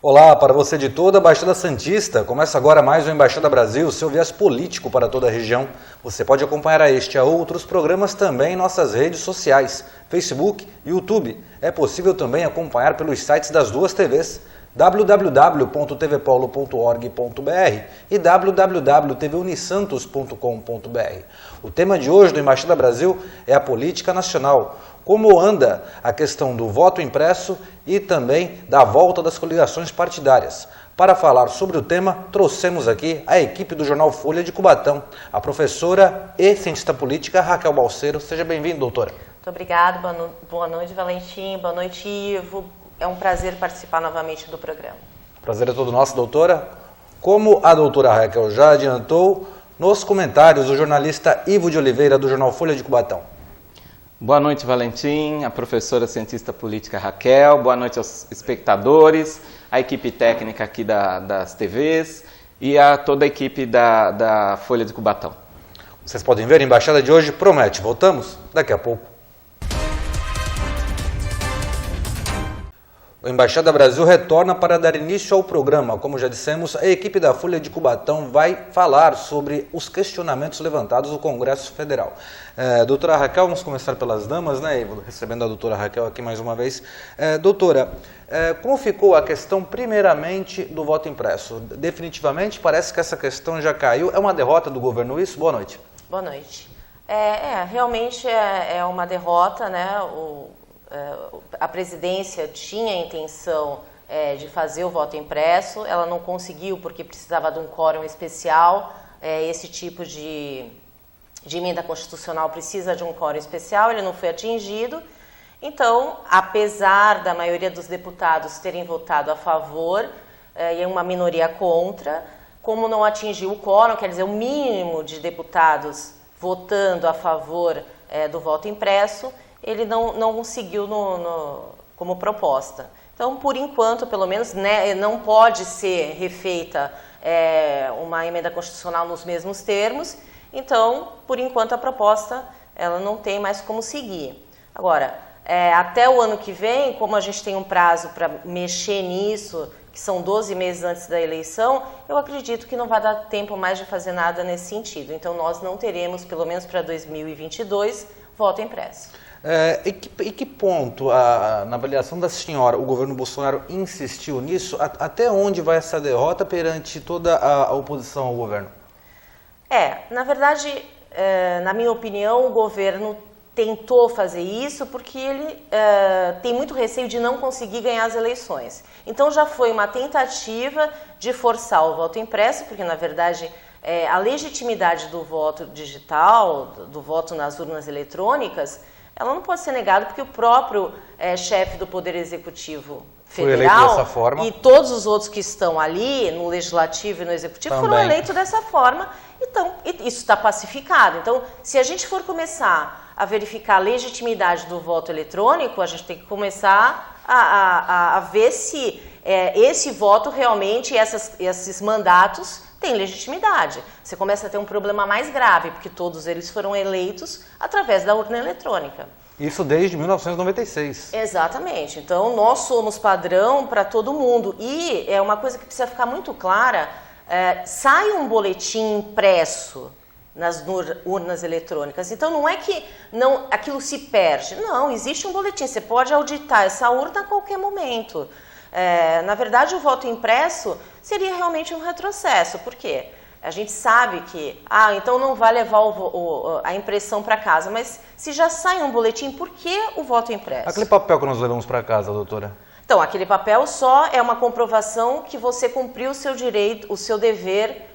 Olá, para você de toda a Baixada Santista, começa agora mais um Embaixada Brasil, seu viés político para toda a região. Você pode acompanhar a este e a outros programas também em nossas redes sociais, Facebook e YouTube. É possível também acompanhar pelos sites das duas TVs, www.tvpolo.org.br e www.tvunisantos.com.br. O tema de hoje do Embaixada Brasil é a política nacional. Como anda a questão do voto impresso e também da volta das coligações partidárias. Para falar sobre o tema, trouxemos aqui a equipe do jornal Folha de Cubatão, a professora e cientista política Raquel Balseiro. Seja bem-vinda, doutora. Muito obrigada, boa noite, Valentim, boa noite, Ivo. É um prazer participar novamente do programa. Prazer é todo nosso, doutora. Como a doutora Raquel já adiantou, nos comentários o jornalista Ivo de Oliveira, do jornal Folha de Cubatão. Boa noite, Valentim, a professora cientista política Raquel, boa noite aos espectadores, a equipe técnica aqui das TVs e a toda a equipe da Folha de Cubatão. Vocês podem ver, a embaixada de hoje promete. Voltamos daqui a pouco. O Embaixada Brasil retorna para dar início ao programa. Como já dissemos, a equipe da Folha de Cubatão vai falar sobre os questionamentos levantados no Congresso Federal. Doutora Raquel, vamos começar pelas damas, né? Recebendo a doutora Raquel aqui mais uma vez. Doutora, como ficou a questão, primeiramente, do voto impresso? Definitivamente, parece que essa questão já caiu. É uma derrota do governo isso? Boa noite. Boa noite. Realmente é uma derrota, né? A presidência tinha a intenção de fazer o voto impresso, ela não conseguiu porque precisava de um quórum especial. Esse tipo de emenda constitucional precisa de um quórum especial, ele não foi atingido. Então, apesar da maioria dos deputados terem votado a favor e uma minoria contra, como não atingiu o quórum, quer dizer, o mínimo de deputados votando a favor do voto impresso, ele não seguiu como proposta. Então, por enquanto, pelo menos, né, não pode ser refeita uma emenda constitucional nos mesmos termos. Então, por enquanto, a proposta ela não tem mais como seguir. Agora, até o ano que vem, como a gente tem um prazo para mexer nisso, que são 12 meses antes da eleição, eu acredito que não vai dar tempo mais de fazer nada nesse sentido. Então, nós não teremos, pelo menos para 2022, voto impresso. E que ponto, na avaliação da senhora, o governo Bolsonaro insistiu nisso? Até onde vai essa derrota perante toda a oposição ao governo? Na verdade, na minha opinião, o governo tentou fazer isso porque ele tem muito receio de não conseguir ganhar as eleições. Então já foi uma tentativa de forçar o voto impresso, porque na verdade a legitimidade do voto digital, do voto nas urnas eletrônicas, ela não pode ser negada porque o próprio chefe do Poder Executivo Federal e todos os outros que estão ali, no Legislativo e no Executivo, foram eleitos dessa forma. Então, isso está pacificado. Então, se a gente for começar a verificar a legitimidade do voto eletrônico, a gente tem que começar a ver se esse voto realmente, esses mandatos, tem legitimidade. Você começa a ter um problema mais grave, porque todos eles foram eleitos através da urna eletrônica. Isso desde 1996. Exatamente. Então, nós somos padrão para todo mundo. E é uma coisa que precisa ficar muito clara, sai um boletim impresso nas urnas eletrônicas. Então, não é que aquilo se perde. Não, existe um boletim. Você pode auditar essa urna a qualquer momento. Na verdade, o voto impresso seria realmente um retrocesso. Por quê? A gente sabe que, então não vai levar a impressão para casa, mas se já sai um boletim, por que o voto impresso? Aquele papel que nós levamos para casa, doutora? Então, aquele papel só é uma comprovação que você cumpriu o seu direito, o seu dever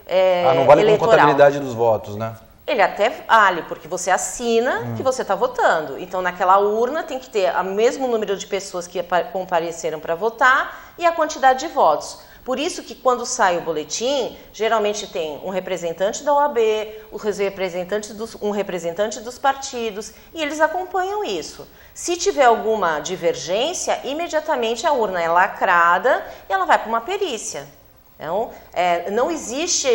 não vale eleitoral. Com contabilidade dos votos, né? Ele até vale, porque você assina que você está votando. Então, naquela urna tem que ter o mesmo número de pessoas que compareceram para votar e a quantidade de votos. Por isso que quando sai o boletim, geralmente tem um representante da OAB, um representante dos partidos, e eles acompanham isso. Se tiver alguma divergência, imediatamente a urna é lacrada e ela vai para uma perícia. Então, não existe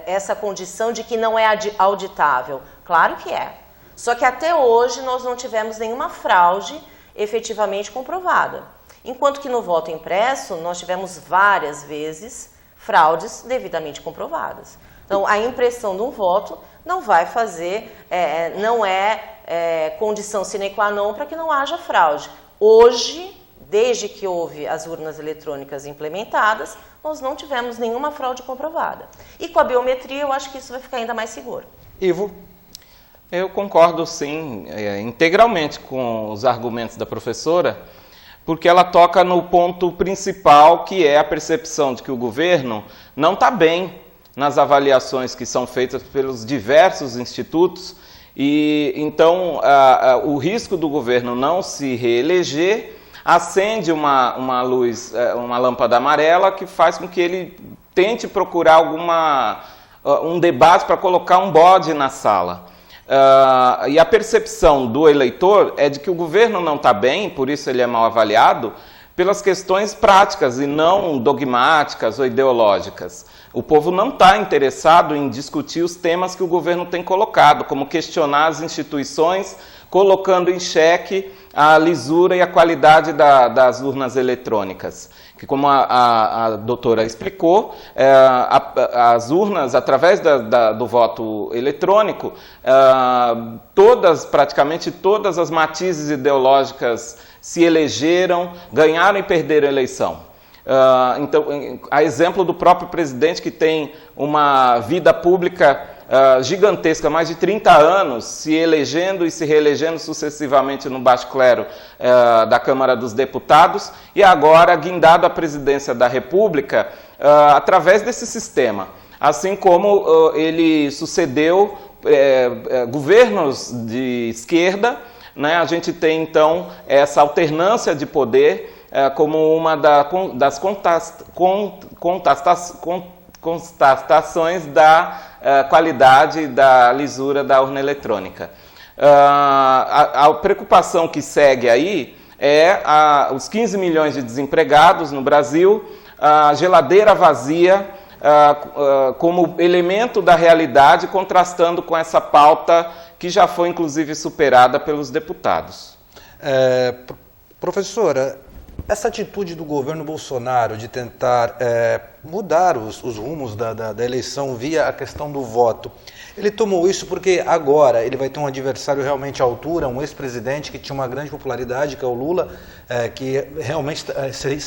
essa condição de que não é auditável. Claro que é. Só que até hoje nós não tivemos nenhuma fraude efetivamente comprovada. Enquanto que no voto impresso, nós tivemos várias vezes fraudes devidamente comprovadas. Então, a impressão de um voto não vai fazer, não é condição sine qua non para que não haja fraude. Hoje, desde que houve as urnas eletrônicas implementadas, nós não tivemos nenhuma fraude comprovada. E com a biometria, eu acho que isso vai ficar ainda mais seguro. Ivo? Eu concordo, sim, integralmente com os argumentos da professora, porque ela toca no ponto principal, que é a percepção de que o governo não está bem nas avaliações que são feitas pelos diversos institutos, e então o risco do governo não se reeleger acende uma luz, uma lâmpada amarela que faz com que ele tente procurar um debate para colocar um bode na sala. E a percepção do eleitor é de que o governo não está bem, por isso ele é mal avaliado, pelas questões práticas e não dogmáticas ou ideológicas. O povo não está interessado em discutir os temas que o governo tem colocado, como questionar as instituições, colocando em xeque a lisura e a qualidade das urnas eletrônicas. Que, como a doutora explicou, as urnas, através do voto eletrônico, praticamente todas as matizes ideológicas se elegeram, ganharam e perderam a eleição. Então, a exemplo do próprio presidente, que tem uma vida pública gigantesca, mais de 30 anos, se elegendo e se reelegendo sucessivamente no baixo clero da Câmara dos Deputados, e agora guindado à presidência da República através desse sistema. Assim como ele sucedeu governos de esquerda, né? A gente tem então essa alternância de poder como uma das constatações da qualidade da lisura da urna eletrônica. A preocupação que segue aí é os 15 milhões de desempregados no Brasil, a geladeira vazia como elemento da realidade, contrastando com essa pauta que já foi inclusive superada pelos deputados. Professora, essa atitude do governo Bolsonaro de tentar mudar os rumos da eleição via a questão do voto, ele tomou isso porque agora ele vai ter um adversário realmente à altura, um ex-presidente que tinha uma grande popularidade, que é o Lula, que realmente seria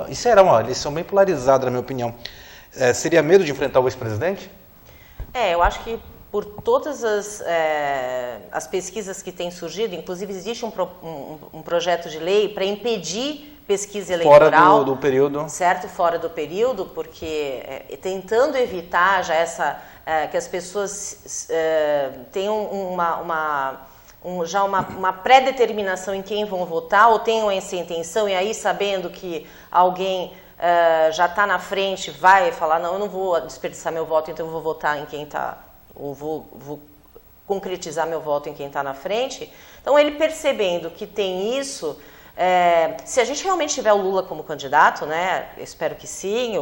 e será uma eleição bem polarizada, na minha opinião. Seria medo de enfrentar o ex-presidente? Eu acho que por todas as pesquisas que têm surgido, inclusive existe um projeto de lei para impedir pesquisa eleitoral. Fora do período. Certo, fora do período, porque tentando evitar já que as pessoas tenham uma pré-determinação em quem vão votar, ou tenham essa intenção, e aí sabendo que alguém já está na frente, vai falar, não, eu não vou desperdiçar meu voto, então eu vou votar em quem está, ou vou concretizar meu voto em quem está na frente. Então, ele percebendo que tem isso, se a gente realmente tiver o Lula como candidato, né, eu espero que sim,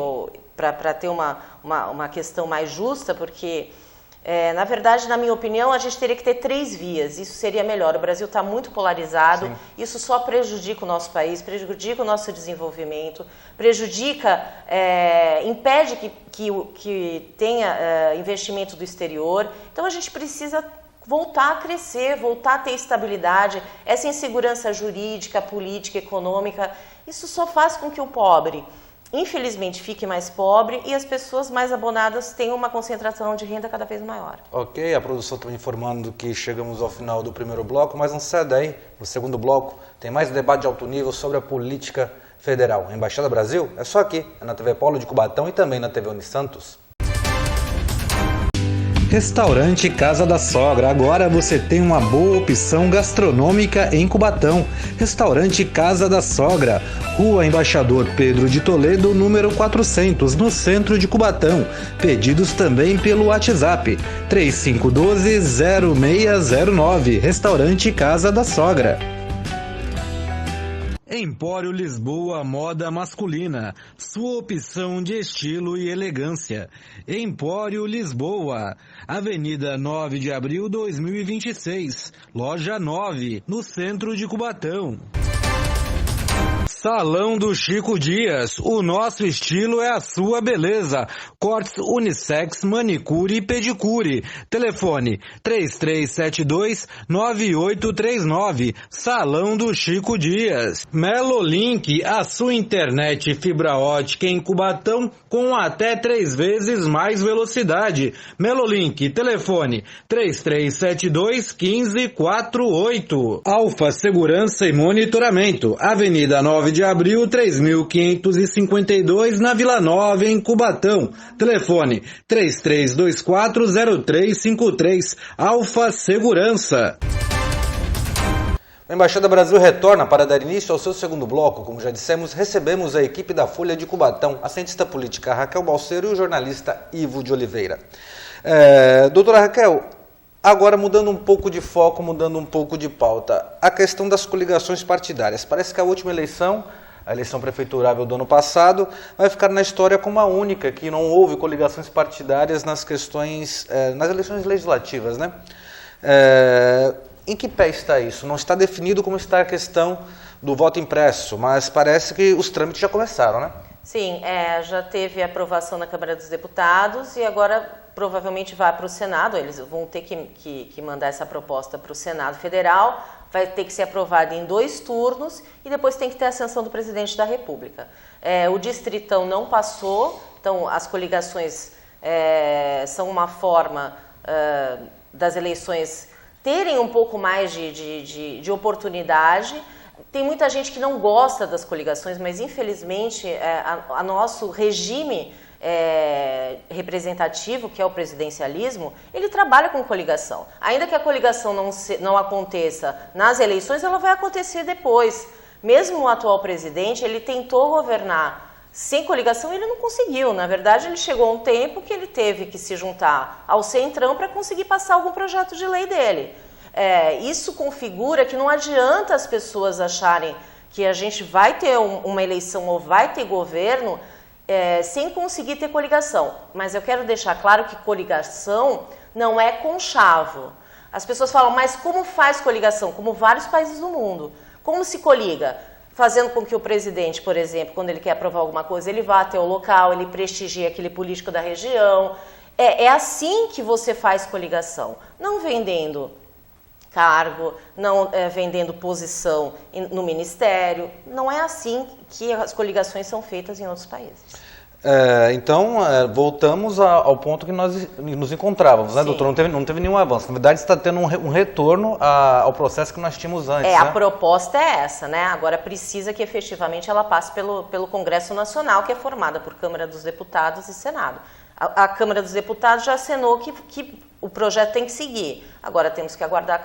para ter uma questão mais justa, porque, na verdade, na minha opinião, a gente teria que ter 3 vias, isso seria melhor. O Brasil está muito polarizado, sim. Isso só prejudica o nosso país, prejudica o nosso desenvolvimento, impede que tenha investimento do exterior. Então, a gente precisa voltar a crescer, voltar a ter estabilidade. Essa insegurança jurídica, política, econômica, isso só faz com que o pobre, infelizmente, fique mais pobre e as pessoas mais abonadas tenham uma concentração de renda cada vez maior. Ok, a produção está me informando que chegamos ao final do primeiro bloco, mas não sai daí. No segundo bloco tem mais um debate de alto nível sobre a política federal. A Embaixada Brasil é só aqui, na TV Polo de Cubatão e também na TV Unisantos. Restaurante Casa da Sogra. Agora você tem uma boa opção gastronômica em Cubatão. Restaurante Casa da Sogra, Rua Embaixador Pedro de Toledo, número 400, no centro de Cubatão. Pedidos também pelo WhatsApp 3512-0609. Restaurante Casa da Sogra. Empório Lisboa Moda Masculina, sua opção de estilo e elegância. Empório Lisboa, Avenida 9 de Abril 2026, Loja 9, no centro de Cubatão. Salão do Chico Dias, o nosso estilo é a sua beleza. Cortes unissex, manicure e pedicure. Telefone 3372-9839. Salão do Chico Dias. Melolink, a sua internet fibra ótica em Cubatão com até 3 vezes mais velocidade. Melolink, telefone 3372-1548. Alfa Segurança e Monitoramento, Avenida 9 de Abril, 3552, na Vila Nova, em Cubatão. Telefone 33240353. Alfa Segurança. A Embaixada Brasil retorna para dar início ao seu segundo bloco. Como já dissemos, recebemos a equipe da Folha de Cubatão, a cientista política Raquel Balseiro e o jornalista Ivo de Oliveira. Doutora Raquel, agora mudando um pouco de foco, mudando um pouco de pauta, a questão das coligações partidárias. Parece que a última eleição, a eleição prefeiturável do ano passado, vai ficar na história como a única que não houve coligações partidárias nas questões, nas eleições legislativas, né? Em que pé está isso? Não está definido como está a questão do voto impresso, mas parece que os trâmites já começaram, né? Sim, já teve aprovação na Câmara dos Deputados e agora provavelmente vai para o Senado. Eles vão ter que mandar essa proposta para o Senado Federal, vai ter que ser aprovada em 2 turnos e depois tem que ter a sanção do presidente da República. O Distritão não passou, então as coligações são uma forma das eleições terem um pouco mais de oportunidade. Tem muita gente que não gosta das coligações, mas infelizmente a nosso regime representativo, que é o presidencialismo, ele trabalha com coligação. Ainda que a coligação não aconteça nas eleições, ela vai acontecer depois. Mesmo o atual presidente, ele tentou governar sem coligação, ele não conseguiu. Na verdade, ele chegou a um tempo que ele teve que se juntar ao Centrão para conseguir passar algum projeto de lei dele. Isso configura que não adianta as pessoas acharem que a gente vai ter uma eleição ou vai ter governo sem conseguir ter coligação. Mas eu quero deixar claro que coligação não é conchavo. As pessoas falam, mas como faz coligação? Como vários países do mundo. Como se coliga? Fazendo com que o presidente, por exemplo, quando ele quer aprovar alguma coisa, ele vá até o local, ele prestigie aquele político da região. É assim que você faz coligação. Não vendendo cargo, não vendendo posição no ministério. Não é assim que as coligações são feitas em outros países. Então, voltamos ao ponto que nós nos encontrávamos, né, sim, doutor? Não teve nenhum avanço. Na verdade, está tendo um retorno ao processo que nós tínhamos antes. A proposta é essa, né? Agora precisa que efetivamente ela passe pelo Congresso Nacional, que é formada por Câmara dos Deputados e Senado. A Câmara dos Deputados já acenou que o projeto tem que seguir. Agora temos que aguardar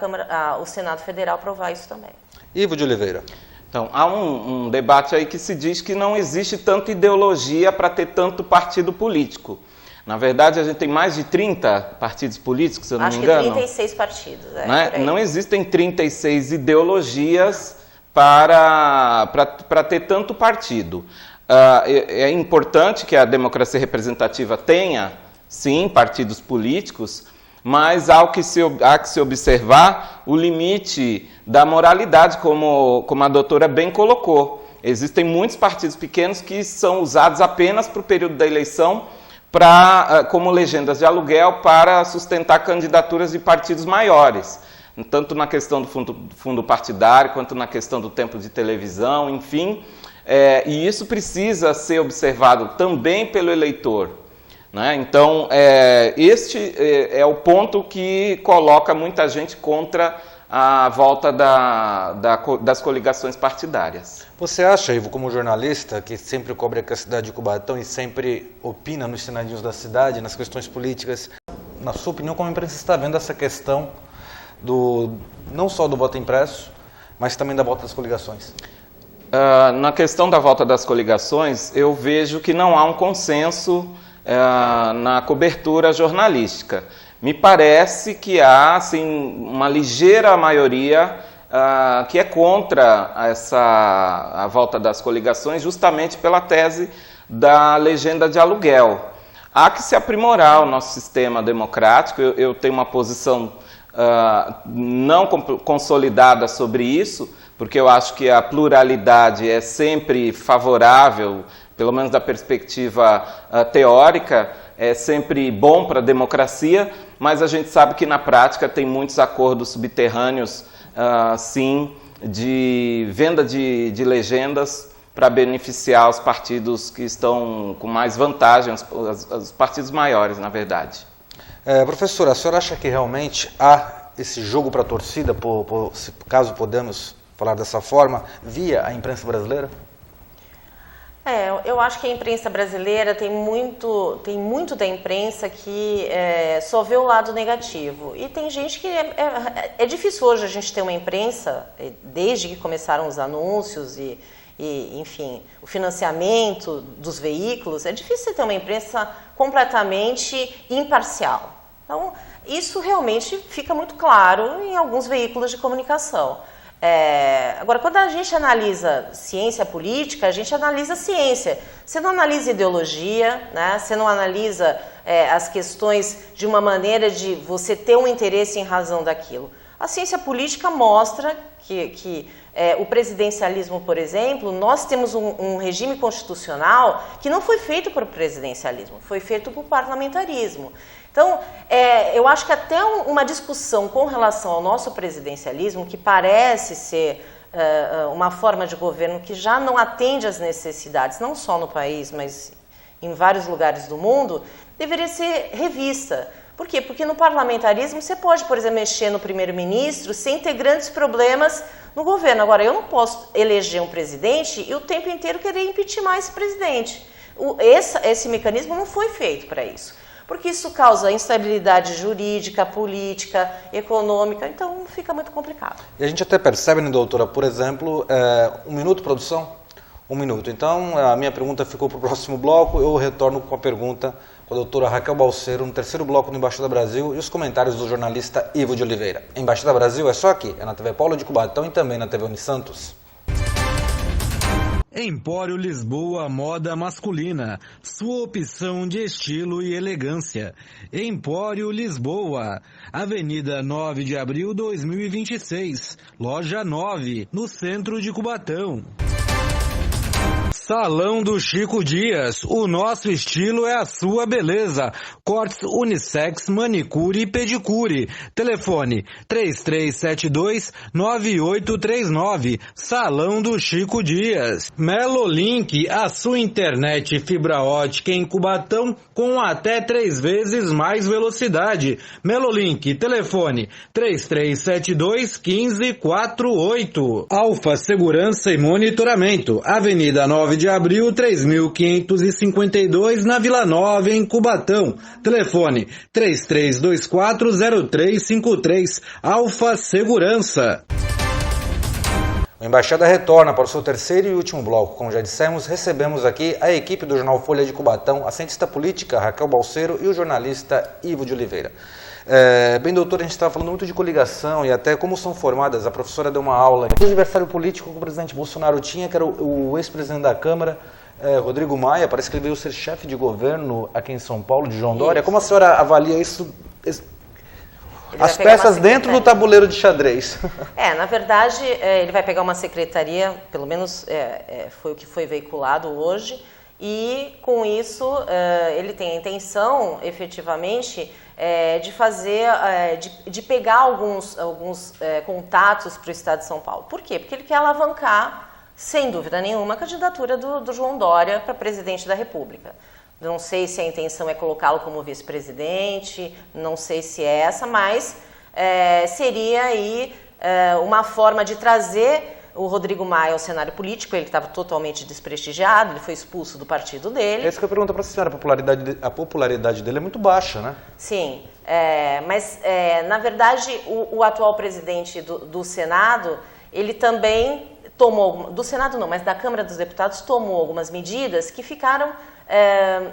o Senado Federal aprovar isso também. Ivo de Oliveira. Então, há um debate aí que se diz que não existe tanta ideologia para ter tanto partido político. Na verdade, a gente tem mais de 30 partidos políticos, se eu não me engano. Acho que 36 partidos. Né? Não existem 36 ideologias para ter tanto partido. É importante que a democracia representativa tenha, sim, partidos políticos, mas há que se observar o limite da moralidade, como a doutora bem colocou. Existem muitos partidos pequenos que são usados apenas para o período da eleição como legendas de aluguel para sustentar candidaturas de partidos maiores, tanto na questão do fundo partidário, quanto na questão do tempo de televisão, enfim. E isso precisa ser observado também pelo eleitor. Né? Então, este é o ponto que coloca muita gente contra a volta das coligações partidárias. Você acha, Ivo, como jornalista, que sempre cobre a cidade de Cubatão e sempre opina nos cenadinhos da cidade, nas questões políticas, na sua opinião, como a imprensa está vendo essa questão não só do voto impresso, mas também da volta das coligações? Na questão da volta das coligações, eu vejo que não há um consenso na cobertura jornalística. Me parece que há assim, uma ligeira maioria que é contra a volta das coligações, justamente pela tese da legenda de aluguel. Há que se aprimorar o nosso sistema democrático. Eu tenho uma posição não consolidada sobre isso, porque eu acho que a pluralidade é sempre favorável, pelo menos da perspectiva teórica, é sempre bom para a democracia, mas a gente sabe que na prática tem muitos acordos subterrâneos, sim, de venda de legendas para beneficiar os partidos que estão com mais vantagem, os partidos maiores, na verdade. Professora, a senhora acha que realmente há esse jogo para a torcida, caso podemos falar dessa forma, via a imprensa brasileira? Eu acho que a imprensa brasileira tem muito da imprensa que só vê o lado negativo. E tem gente que... É difícil hoje a gente ter uma imprensa, desde que começaram os anúncios e enfim, o financiamento dos veículos, é difícil ter uma imprensa completamente imparcial. Então, isso realmente fica muito claro em alguns veículos de comunicação. Agora, quando a gente analisa ciência política, a gente analisa ciência. Você não analisa ideologia, né? Você não analisa as questões de uma maneira de você ter um interesse em razão daquilo. A ciência política mostra que o presidencialismo, por exemplo, nós temos um regime constitucional que não foi feito por presidencialismo, foi feito por parlamentarismo. Então, eu acho que até uma discussão com relação ao nosso presidencialismo, que parece ser uma forma de governo que já não atende às necessidades, não só no país, mas em vários lugares do mundo, deveria ser revista. Por quê? Porque no parlamentarismo você pode, por exemplo, mexer no primeiro-ministro sem ter grandes problemas no governo. Agora, eu não posso eleger um presidente e o tempo inteiro querer impeachment esse presidente. Esse mecanismo não foi feito para isso. Porque isso causa instabilidade jurídica, política, econômica, então fica muito complicado. E a gente até percebe, né, doutora, por exemplo, 1 minuto, produção? 1 minuto. Então, a minha pergunta ficou para o próximo bloco, eu retorno com a pergunta com a doutora Raquel Balseiro, no terceiro bloco do Embaixada Brasil, e os comentários do jornalista Ivo de Oliveira. Embaixada Brasil é só aqui, é na TV Paulo de Cubatão e também na TV Unisantos. Empório Lisboa Moda Masculina, sua opção de estilo e elegância. Empório Lisboa, Avenida 9 de Abril 2026, Loja 9, no centro de Cubatão. Salão do Chico Dias, o nosso estilo é a sua beleza. Cortes unissex, manicure e pedicure. Telefone 3372-9839. Salão do Chico Dias. Melolink, a sua internet fibra ótica em Cubatão com até 3 vezes mais velocidade. Melolink, telefone 3372-1548. Alfa Segurança e Monitoramento, Avenida 9 de Abril, 3552, na Vila Nova, em Cubatão. Telefone 33240353. Alfa Segurança. A Embaixada retorna para o seu terceiro e último bloco. Como já dissemos, recebemos aqui a equipe do Jornal Folha de Cubatão, a cientista política Raquel Balseiro e o jornalista Ivo de Oliveira. Bem, doutor, a gente estava falando muito de coligação e até como são formadas. A professora deu uma aula do adversário político que o presidente Bolsonaro tinha, que era o ex-presidente da Câmara, Rodrigo Maia. Parece que ele veio ser chefe de governo aqui em São Paulo, de João Dória. Como a senhora avalia isso? As peças dentro do tabuleiro de xadrez. Na verdade, ele vai pegar uma secretaria, pelo menos foi o que foi veiculado hoje, e com isso ele tem a intenção, efetivamente, de fazer, de pegar alguns contatos para o Estado de São Paulo. Por quê? Porque ele quer alavancar, sem dúvida nenhuma, a candidatura do João Dória para presidente da República. Não sei se a intenção é colocá-lo como vice-presidente, não sei se é essa, mas seria aí uma forma de trazer o Rodrigo Maia ao cenário político. Ele estava totalmente desprestigiado, ele foi expulso do partido dele. É isso que eu pergunto para a senhora, a popularidade dele é muito baixa, né? Sim, mas na verdade o atual presidente do Senado, ele também tomou, do Senado não, mas da Câmara dos Deputados, tomou algumas medidas que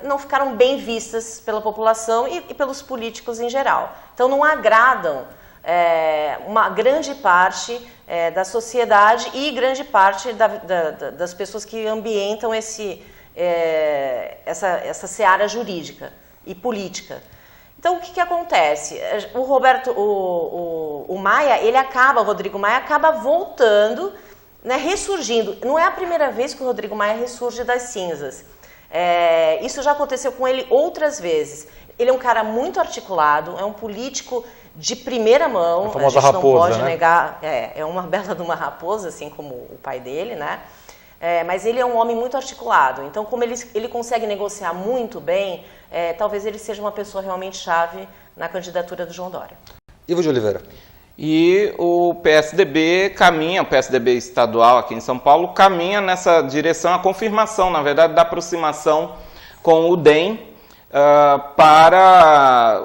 não ficaram bem vistas pela população e pelos políticos em geral. Então não agradam uma grande parte da sociedade e grande parte das pessoas que ambientam essa seara jurídica e política. Então, o que acontece? O Rodrigo Maia acaba voltando, né, ressurgindo. Não é a primeira vez que o Rodrigo Maia ressurge das cinzas. Isso já aconteceu com ele outras vezes. Ele é um cara muito articulado, é um político de primeira mão. A famosa gente raposa, não pode né? negar. É uma bela de uma raposa, assim como o pai dele, né? Mas ele é um homem muito articulado. Então, como ele consegue negociar muito bem, talvez ele seja uma pessoa realmente chave na candidatura do João Dória. Ivo de Oliveira. E o PSDB o PSDB estadual aqui em São Paulo caminha nessa direção, a confirmação, na verdade, da aproximação com o DEM para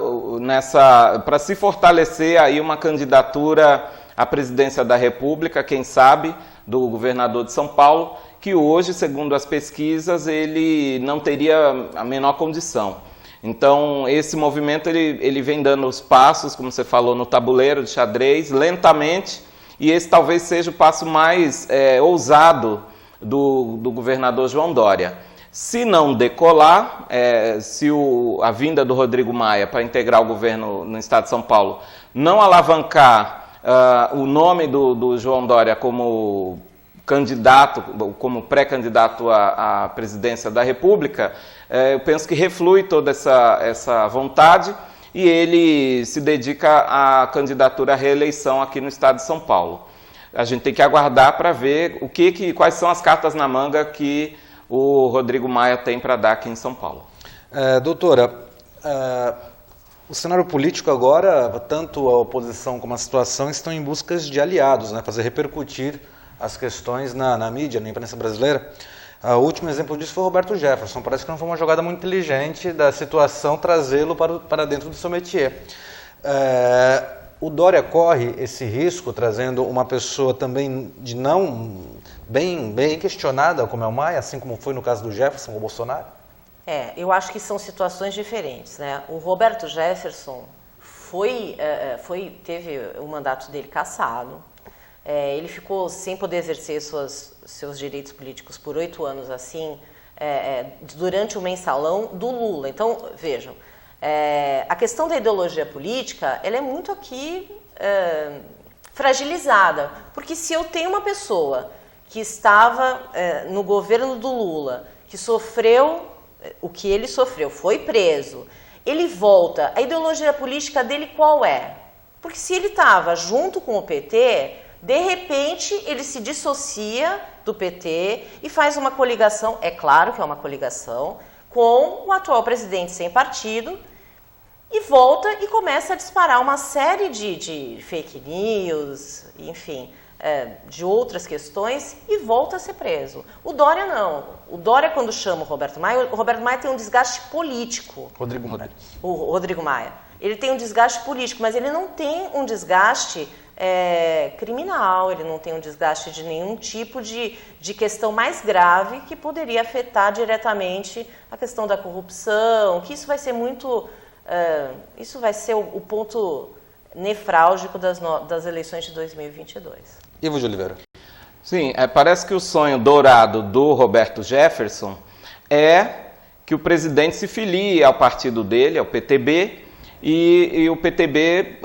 se fortalecer aí uma candidatura à presidência da República, quem sabe, do governador de São Paulo, que hoje, segundo as pesquisas, ele não teria a menor condição. Então, esse movimento ele vem dando os passos, como você falou, no tabuleiro de xadrez, lentamente, e esse talvez seja o passo mais ousado do governador João Dória. Se não decolar, se a vinda do Rodrigo Maia para integrar o governo no estado de São Paulo não alavancar o nome do João Dória como candidato, como pré-candidato à presidência da República, eu penso que reflui toda essa vontade e ele se dedica à candidatura à reeleição aqui no estado de São Paulo. A gente tem que aguardar para ver quais são as cartas na manga que o Rodrigo Maia tem para dar aqui em São Paulo. Doutora, o cenário político agora, tanto a oposição como a situação, estão em busca de aliados, né, fazer repercutir as questões na mídia, na imprensa brasileira. O último exemplo disso foi o Roberto Jefferson. Parece que não foi uma jogada muito inteligente da situação trazê-lo para dentro do seu métier. O Dória corre esse risco, trazendo uma pessoa também bem questionada, como é o Maia, assim como foi no caso do Jefferson, o Bolsonaro? Eu acho que são situações diferentes, né? O Roberto Jefferson teve o mandato dele cassado. Ele ficou sem poder exercer seus direitos políticos por 8 anos, assim, durante o mensalão do Lula. Então, vejam, a questão da ideologia política, ela é muito aqui fragilizada, porque se eu tenho uma pessoa que estava no governo do Lula, que sofreu o que ele sofreu, foi preso, ele volta, a ideologia política dele qual é? Porque se ele estava junto com o PT, de repente ele se dissocia do PT e faz uma coligação, é claro que é uma coligação, com o atual presidente sem partido, e volta e começa a disparar uma série de fake news, enfim, de outras questões, e volta a ser preso. O Dória não. O Dória, quando chama o Roberto Maia tem um desgaste político. O Rodrigo Maia. Ele tem um desgaste político, mas ele não tem um desgaste criminal, ele não tem um desgaste de nenhum tipo de questão mais grave que poderia afetar diretamente a questão da corrupção, que isso vai ser muito... isso vai ser o ponto nefrálgico das eleições de 2022. Ivo de Oliveira. Sim, parece que o sonho dourado do Roberto Jefferson é que o presidente se filie ao partido dele, ao PTB, e o PTB,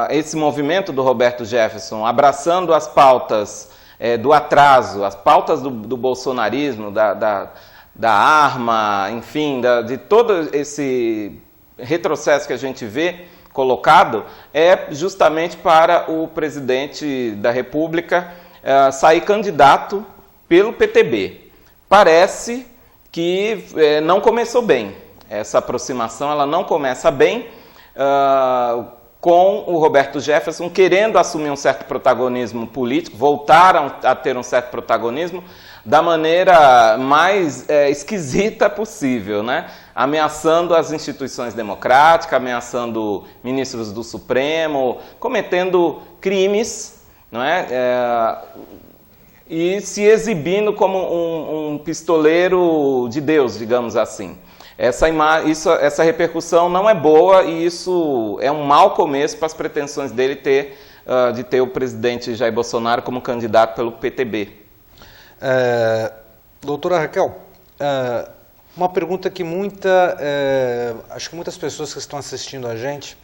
esse movimento do Roberto Jefferson, abraçando as pautas do atraso, as pautas do bolsonarismo, da arma, enfim, de todo esse retrocesso que a gente vê colocado, é justamente para o presidente da República sair candidato pelo PTB. Parece que não começou bem. Essa aproximação ela não começa bem, com o Roberto Jefferson querendo assumir um certo protagonismo político, voltar a ter um certo protagonismo da maneira mais esquisita possível, né? Ameaçando as instituições democráticas, ameaçando ministros do Supremo, cometendo crimes, não é? E se exibindo como um pistoleiro de Deus, digamos assim. Essa repercussão não é boa e isso é um mau começo para as pretensões dele de ter o presidente Jair Bolsonaro como candidato pelo PTB. Doutora Raquel, Uma pergunta que acho que muitas pessoas que estão assistindo a gente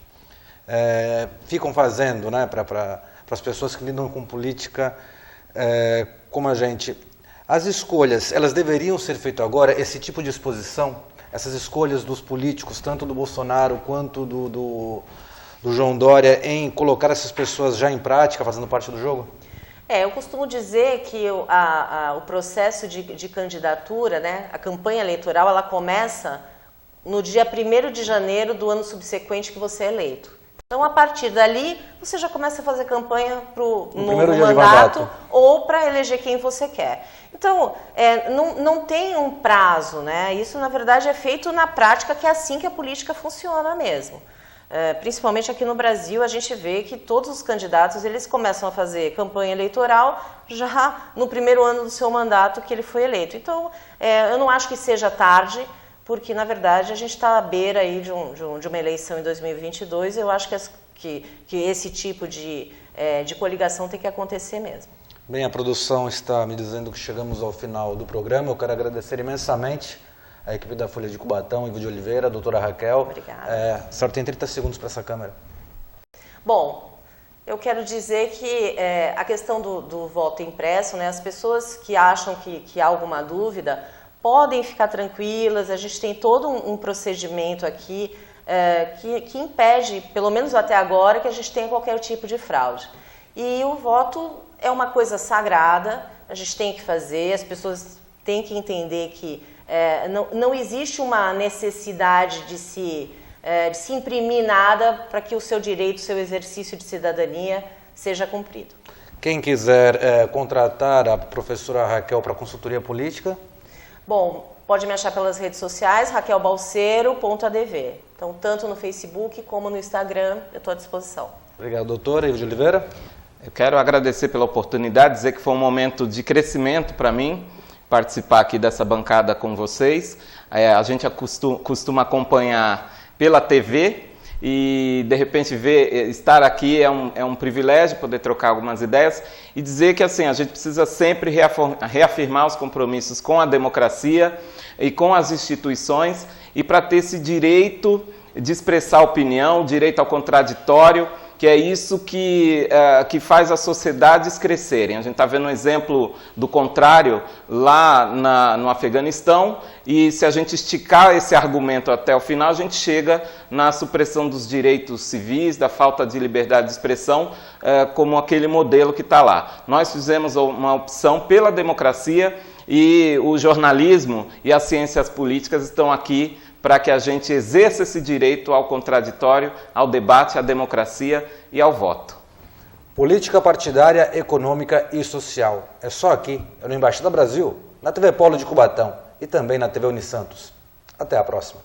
ficam fazendo, né, para as pessoas que lidam com política como a gente. As escolhas, elas deveriam ser feitas agora, esse tipo de exposição, essas escolhas dos políticos, tanto do Bolsonaro quanto do João Dória, em colocar essas pessoas já em prática, fazendo parte do jogo? Eu costumo dizer que o processo de candidatura, né, a campanha eleitoral, ela começa no dia 1º de janeiro do ano subsequente que você é eleito. Então, a partir dali, você já começa a fazer campanha no mandato ou para eleger quem você quer. Então, não tem um prazo, né? Isso, na verdade, é feito na prática, que é assim que a política funciona mesmo. Principalmente aqui no Brasil, a gente vê que todos os candidatos eles começam a fazer campanha eleitoral já no 1º ano do seu mandato que ele foi eleito. Então, eu não acho que seja tarde, porque, na verdade, a gente está à beira aí de uma eleição em 2022 e eu acho que esse tipo de coligação tem que acontecer mesmo. Bem, a produção está me dizendo que chegamos ao final do programa. Eu quero agradecer imensamente a equipe da Folha de Cubatão, Ivo de Oliveira, a doutora Raquel. Obrigada. A senhora tem 30 segundos para essa câmera. Bom, eu quero dizer que a questão do voto impresso, né, as pessoas que acham que há alguma dúvida, podem ficar tranquilas, a gente tem todo um procedimento aqui que impede, pelo menos até agora, que a gente tenha qualquer tipo de fraude. E o voto é uma coisa sagrada, a gente tem que fazer, as pessoas têm que entender que não existe uma necessidade de se imprimir nada para que o seu direito, o seu exercício de cidadania seja cumprido. Quem quiser contratar a professora Raquel para consultoria política? Bom, pode me achar pelas redes sociais, raquelbalseiro.adv. Então, tanto no Facebook como no Instagram, eu estou à disposição. Obrigado, doutora. Ivo de Oliveira? Eu quero agradecer pela oportunidade, dizer que foi um momento de crescimento para mim, participar aqui dessa bancada com vocês. A gente costuma acompanhar pela TV e, de repente, estar aqui é um privilégio, poder trocar algumas ideias e dizer que assim, a gente precisa sempre reafirmar os compromissos com a democracia e com as instituições e para ter esse direito de expressar opinião, direito ao contraditório, que é isso que faz as sociedades crescerem. A gente está vendo um exemplo do contrário lá no Afeganistão, e se a gente esticar esse argumento até o final, a gente chega na supressão dos direitos civis, da falta de liberdade de expressão, como aquele modelo que está lá. Nós fizemos uma opção pela democracia e o jornalismo e as ciências políticas estão aqui para que a gente exerça esse direito ao contraditório, ao debate, à democracia e ao voto. Política partidária, econômica e social. É só aqui, no Embaixada Brasil, na TV Polo de Cubatão e também na TV Unisantos. Até a próxima.